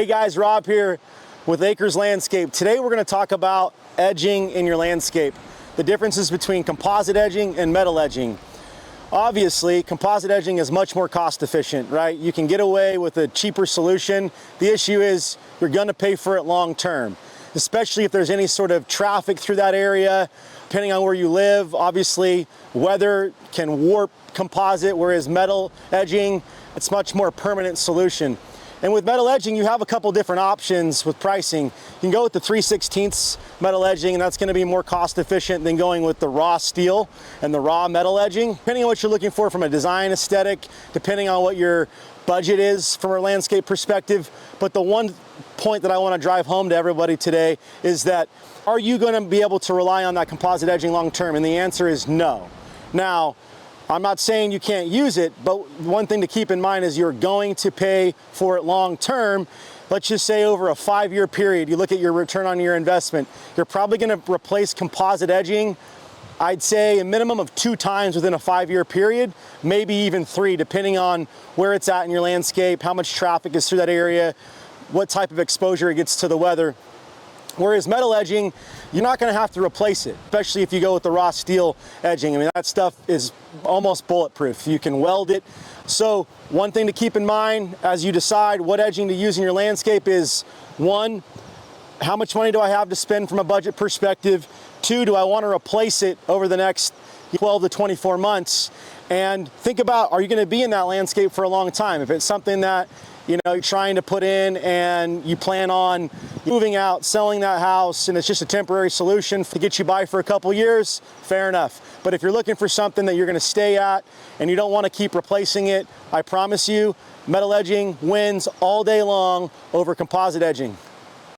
Hey guys, Rob here with Acres Landscape. Today we're going to talk about edging in your landscape. The differences between composite edging and metal edging. Obviously, composite edging is much more cost efficient, right? You can get away with a cheaper solution. The issue is you're going to pay for it long term, especially if there's any sort of traffic through that area. Depending on where you live, obviously weather can warp composite, whereas metal edging, it's much more permanent solution. And with metal edging, you have a couple different options with pricing. You can go with the 3/16 metal edging, and that's going to be more cost efficient than going with the raw steel and the raw metal edging. Depending on what you're looking for from a design aesthetic, depending on what your budget is from a landscape perspective. But the one point that I want to drive home to everybody today is that, are you going to be able to rely on that composite edging long term? And the answer is no. Now, I'm not saying you can't use it, but one thing to keep in mind is you're going to pay for it long term. Let's just say over a 5-year period, you look at your return on your investment, you're probably going to replace composite edging, I'd say a minimum of 2 times within a 5-year period, maybe even 3, depending on where it's at in your landscape, how much traffic is through that area, what type of exposure it gets to the weather. Whereas metal edging, you're not going to have to replace it, especially if you go with the raw steel edging. I mean, that stuff is almost bulletproof. You can weld it. So one thing to keep in mind as you decide what edging to use in your landscape is, 1, how much money do I have to spend from a budget perspective? 2, do I want to replace it over the next 12 to 24 months? And think about, are you going to be in that landscape for a long time? If it's something that you're trying to put in and you plan on moving out, selling that house, and it's just a temporary solution to get you by for a couple years, fair enough. But if you're looking for something that you're going to stay at and you don't want to keep replacing it, I promise you, metal edging wins all day long over composite edging.